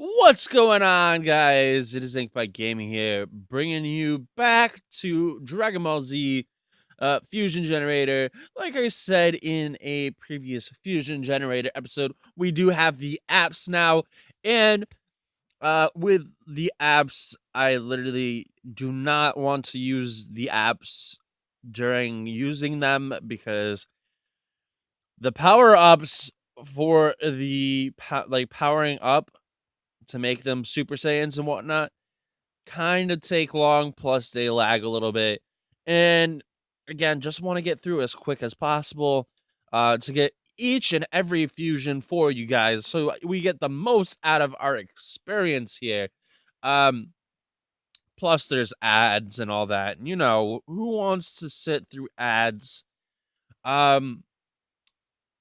What's going on, guys? It is Inkbite Gaming here, bringing you back to Dragon Ball Z Fusion Generator. Like I said in a previous Fusion Generator episode, we do have the apps now, and with the apps, I literally do not want to use the apps during using them because the power ups for the powering up to make them Super Saiyans and whatnot kind of take long, plus they lag a little bit. And again, just want to get through as quick as possible to get each and every fusion for you guys so we get the most out of our experience here. Um, Plus, there's ads and all that. And, who wants to sit through ads? Um,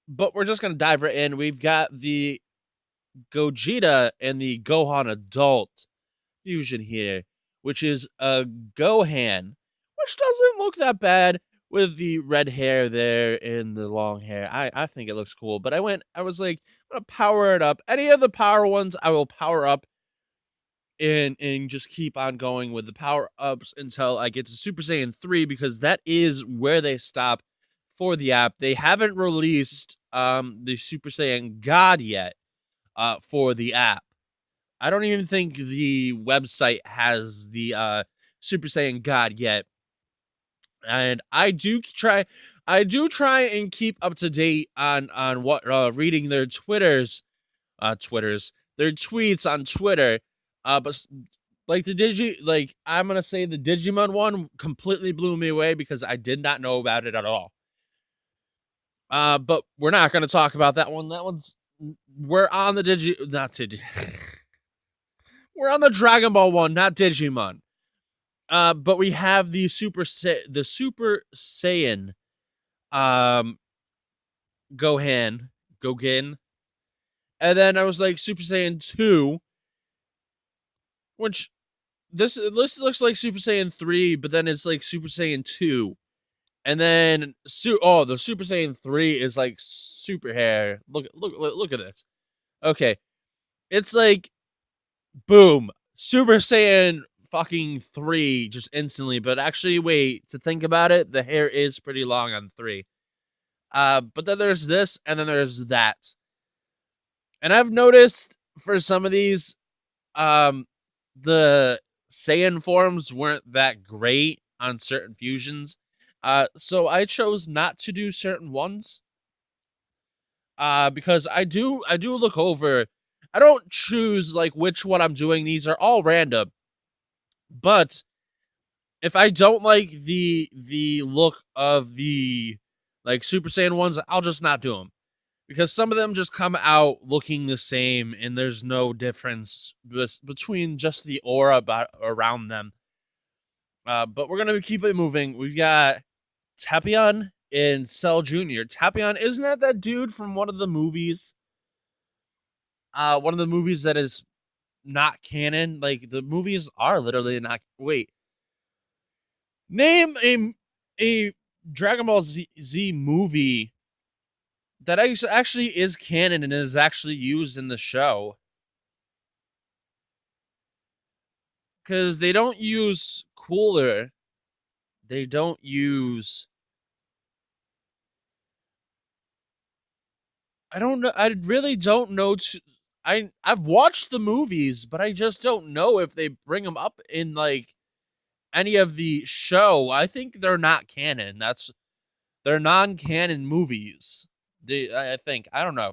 but we're just going to dive right in. We've got the Gogeta and the Gohan Adult fusion here, which is a Gohan, which doesn't look that bad with the red hair there and the long hair. I think it looks cool, but I was like, I'm gonna power it up. Any of the power ones, I will power up and just keep on going with the power ups until I get to Super Saiyan 3 because that is where they stop for the app. They haven't released the Super Saiyan God yet for the app. I don't even think the website has the Super Saiyan God yet. And I do try and keep up to date on what reading their their tweets on Twitter. But like I'm gonna say the Digimon one completely blew me away because I did not know about it at all. But we're not gonna talk about that one. We're on the we're on the Dragon Ball one, not Digimon. But we have the Super Saiyan um Gogen. And then I was like Super Saiyan 2, which this looks like Super Saiyan 3, but then it's like Super Saiyan 2. And then the Super Saiyan 3 is like super hair. Look at this. Okay. It's like boom, Super Saiyan fucking 3 just instantly, but actually wait, to think about it, the hair is pretty long on 3. But then there's this, and then there's that. And I've noticed for some of these, the Saiyan forms weren't that great on certain fusions. So I chose not to do certain ones. Because I do look over. I don't choose like which one I'm doing. These are all random. But if I don't like the look of the like Super Saiyan ones, I'll just not do them because some of them just come out looking the same, and there's no difference between just the aura around them. But we're gonna keep it moving. We've got Tapion and Cell Junior. Tapion, isn't that dude from one of the movies? One of the movies that is not canon. Like the movies are literally not. Wait, name a Dragon Ball Z movie that actually is canon and is actually used in the show. Because they don't use Cooler. They don't use. I don't know. I really don't know. I've watched the movies, but I just don't know if they bring them up in like any of the show. I think they're not canon. They're non-canon movies. I think I don't know.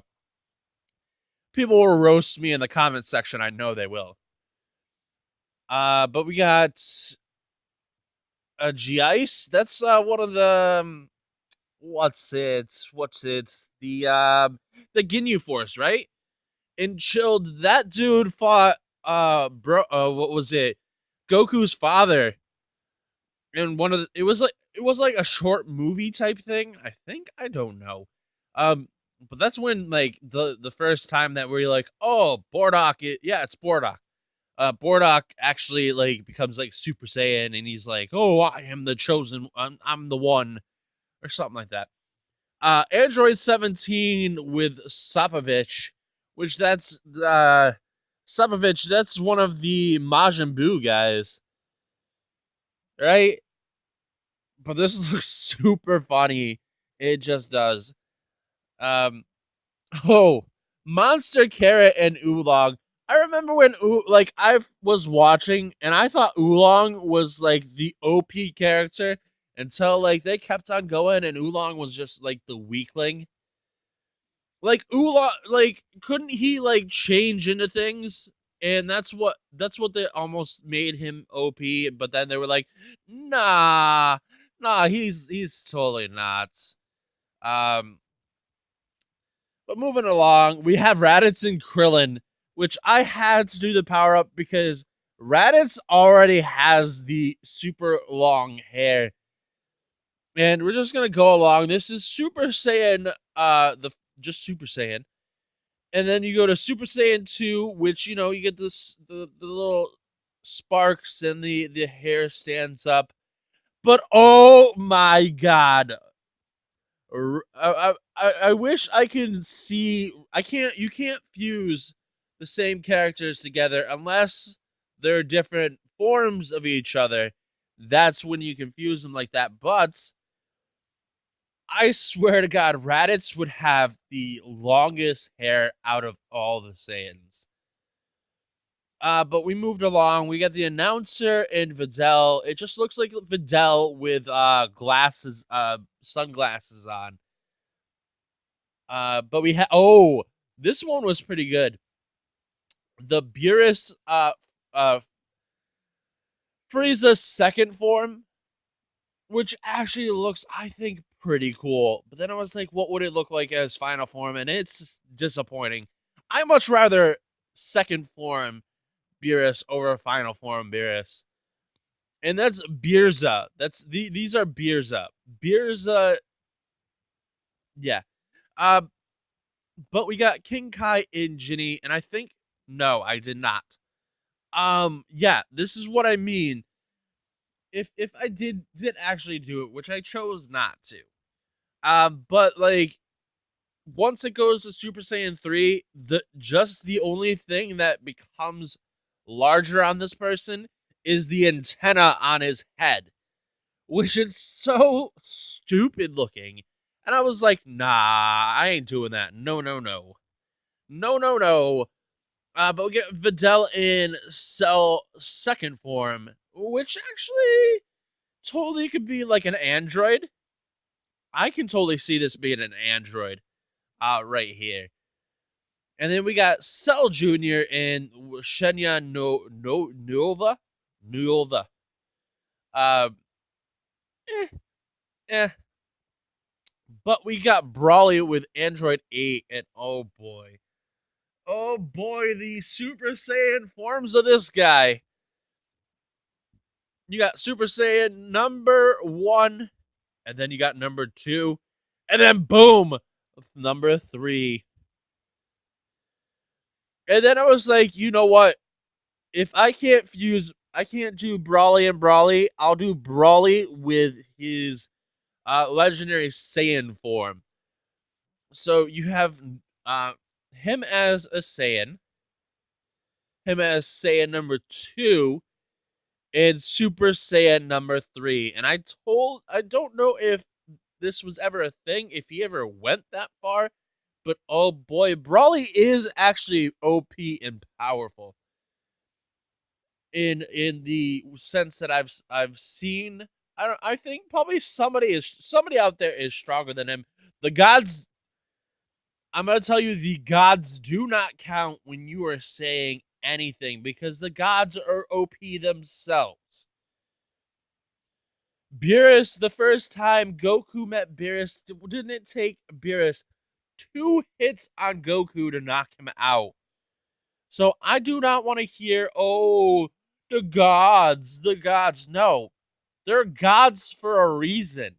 People will roast me in the comment section. I know they will. But we got a G-Ice. That's one of the what's it? The Ginyu Force, right? And chilled. That dude fought what was it? Goku's father. And it was like a short movie type thing. I think I don't know. But that's when like the first time that we're like, oh, yeah, it's Bardock. Bardock actually like becomes like Super Saiyan, and he's like, oh, I am the chosen. I'm the one, or something like that. Android 17 with Sapovich, which that's Supovich, that's one of the Majin Buu guys, right? But this looks super funny. It just does. Um, oh, Monster Carrot and Oolong. I remember when I was watching and I thought Oolong was like the OP character until like they kept on going and Oolong was just like the weakling. Like Oolong, like couldn't he like change into things? And that's what they almost made him OP. But then they were like, nah, nah, he's totally not. Um, but moving along, we have Raditz and Krillin, which I had to do the power up because Raditz already has the super long hair. And we're just gonna go along. This is Super Saiyan, the just Super Saiyan. And then you go to Super Saiyan 2, which you get the little sparks and the hair stands up. But oh my god, I wish I can see. I can't. You can't fuse the same characters together unless they're different forms of each other. That's when you can fuse them like that. But I swear to God, Raditz would have the longest hair out of all the Saiyans. But we moved along. We got the announcer and Videl. It just looks like Videl with glasses, sunglasses on. But this one was pretty good. The Beerus uh Frieza's second form, which actually looks, I think, pretty cool. But then I was like, what would it look like as final form? And it's disappointing. I much rather second form Beerus over final form Beerus. And that's Beerza. These are Beerza. Beerza, yeah. Uh, but we got King Kai and Ginny, and I think no, I did not. Yeah, this is what I mean. If I did actually do it, which I chose not to. But like once it goes to Super Saiyan 3, the only thing that becomes larger on this person is the antenna on his head, which is so stupid looking. And I was like, nah, I ain't doing that. No, no, no. No, no, no. But we get Videl in Cell second form, which actually totally could be like an android. I can totally see this being an android right here. And then we got Cell Jr. and Shenya Nova. Nova. Uh, eh, eh. But we got Brawly with Android 8, and oh boy. Oh boy, the Super Saiyan forms of this guy. You got Super Saiyan number 1, and then you got number 2, and then boom, number 3. And then I was like, you know what? If I can't do Brawly and Brawly, I'll do Brawly with his legendary Saiyan form. So you have uh, him as a Saiyan, him as Saiyan number 2, and Super Saiyan number 3. And I don't know if this was ever a thing, if he ever went that far, but oh boy, Brawly is actually OP and powerful in the sense that I've seen. I think probably somebody out there is stronger than him. The gods, I'm gonna tell you, the gods do not count when you are saying anything because the gods are OP themselves. Beerus, the first time Goku met Beerus, didn't it take Beerus 2 hits on Goku to knock him out? So I do not want to hear, oh, the gods, the gods. No, they're gods for a reason.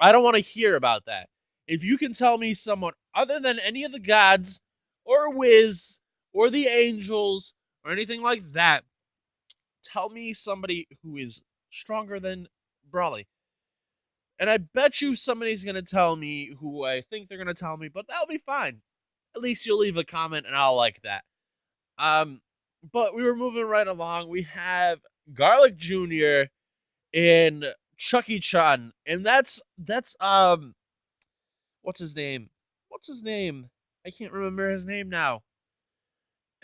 I don't want to hear about that. If you can tell me someone other than any of the gods or Wiz or the angels or anything like that, tell me somebody who is stronger than Brawly. And I bet you somebody's going to tell me who I think they're going to tell me, but that'll be fine. At least you'll leave a comment and I'll like that. Um, but we were moving right along. We have Garlic Jr. and Chucky Chan, and that's what's his name? What's his name? I can't remember his name now.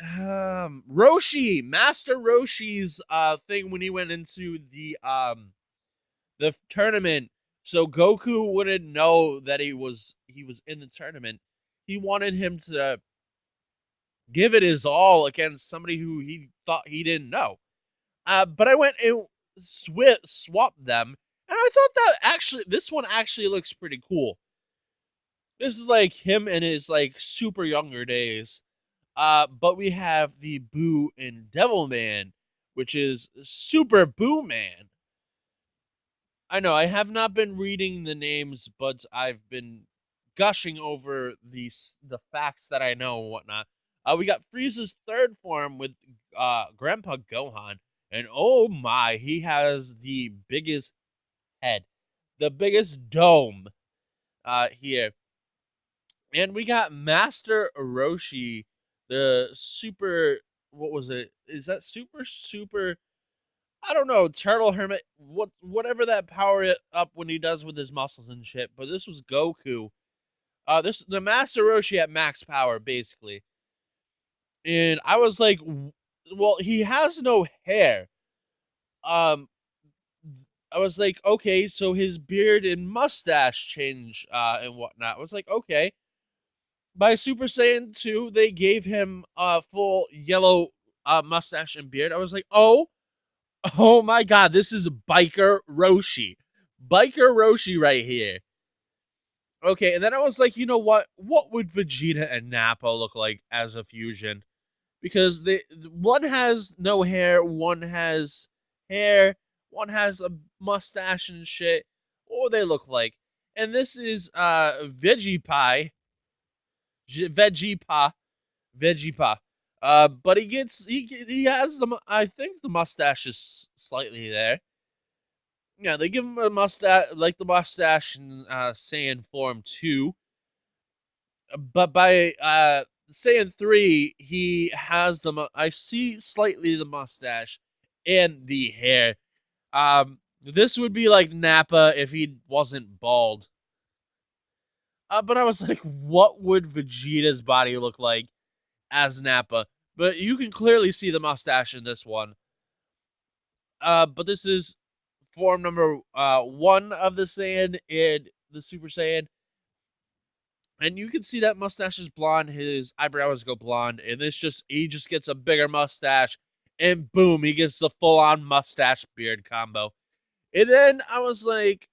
Roshi, Master Roshi's thing when he went into the tournament, so Goku wouldn't know that he was in the tournament. He wanted him to give it his all against somebody who he thought he didn't know. But I went and swapped them, and I thought that actually this one actually looks pretty cool. This is like him in his like super younger days. But we have the Boo and Devilman, which is Super Boo Man. I know I have not been reading the names, but I've been gushing over the facts that I know and whatnot. We got Frieza's third form with Grandpa Gohan, and oh my, he has the biggest head, the biggest dome here. And we got Master Orochi, the super. What was it? Is that super? I don't know, Turtle Hermit, whatever that power up when he does with his muscles and shit. But this was Goku. This the Master Roshi at max power basically, and I was like, well, he has no hair. Um, I was like, okay, so his beard and mustache change and whatnot. I was like, okay. By Super Saiyan 2, they gave him a full yellow mustache and beard. I was like, oh my god, this is Biker Roshi. Biker Roshi right here. Okay, and then I was like, you know what? What would Vegeta and Nappa look like as a fusion? Because one has no hair, one has hair, one has a mustache and shit. What would they look like? And this is Veggie Pie, Veggie Pa, Veggie Pa. But he has the I think the mustache is slightly there. Yeah, they give him a mustache like the mustache in Saiyan form 2, but by Saiyan 3 he has I see slightly the mustache and the hair. This would be like Nappa if he wasn't bald. But I was like, what would Vegeta's body look like as Nappa? But you can clearly see the mustache in this one. But this is form number 1 of the Saiyan and the Super Saiyan. And you can see that mustache is blonde, his eyebrows go blonde, and he just gets a bigger mustache, and boom, he gets the full on mustache beard combo. And then I was like,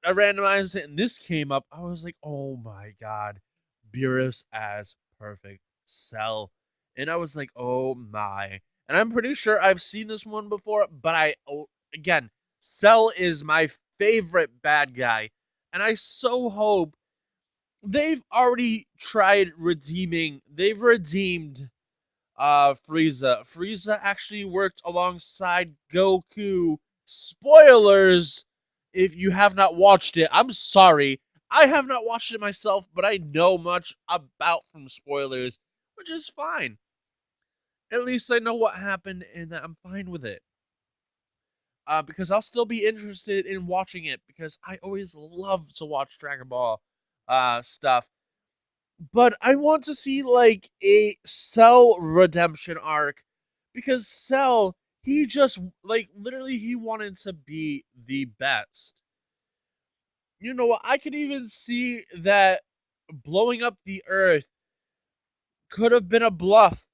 I randomized it, and this came up. I was like, oh my god, Beerus as perfect Cell. And I was like, oh my. And I'm pretty sure I've seen this one before, but again, Cell is my favorite bad guy. And I so hope they've already tried redeeming, they've redeemed Frieza. Frieza actually worked alongside Goku. Spoilers if you have not watched it. I'm sorry. I have not watched it myself, but I know much about from spoilers, which is fine. At least I know what happened and I'm fine with it. Because I'll still be interested in watching it because I always love to watch Dragon Ball stuff. But I want to see like a Cell redemption arc because Cell, he just like literally he wanted to be the best. You know what? I could even see that blowing up the earth could have been a bluff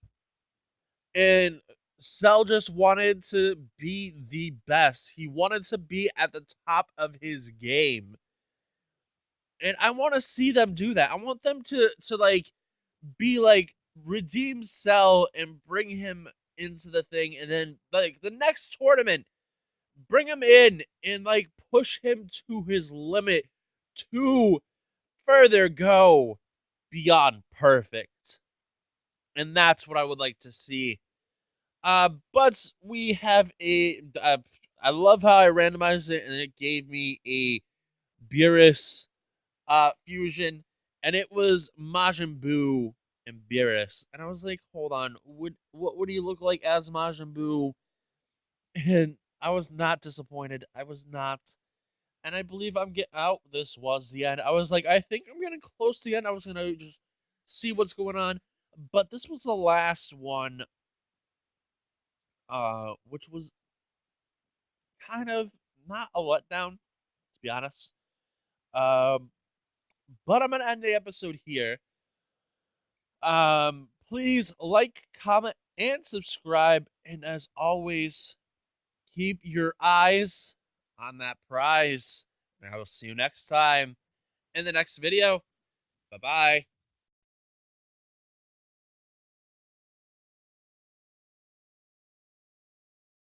and Cell just wanted to be the best. He wanted to be at the top of his game. And I want to see them do that. I want them to like be like redeem Cell and bring him into the thing, and then like the next tournament, bring him in and like push him to his limit to further go beyond perfect. And that's what I would like to see. But we have I love how I randomized it and it gave me a Beerus fusion, and it was Majin Buu and Beerus, and I was like, hold on, what would he look like as Majin Buu? And I was not disappointed. I was not, and I believe I'm getting out. This was the end. I was like, I think I'm getting close to the end. I was gonna just see what's going on, but this was the last one, which was kind of not a letdown, to be honest. Um, but I'm gonna end the episode here. Please like, comment, and subscribe. And as always, keep your eyes on that prize. And I will see you next time in the next video. Bye bye.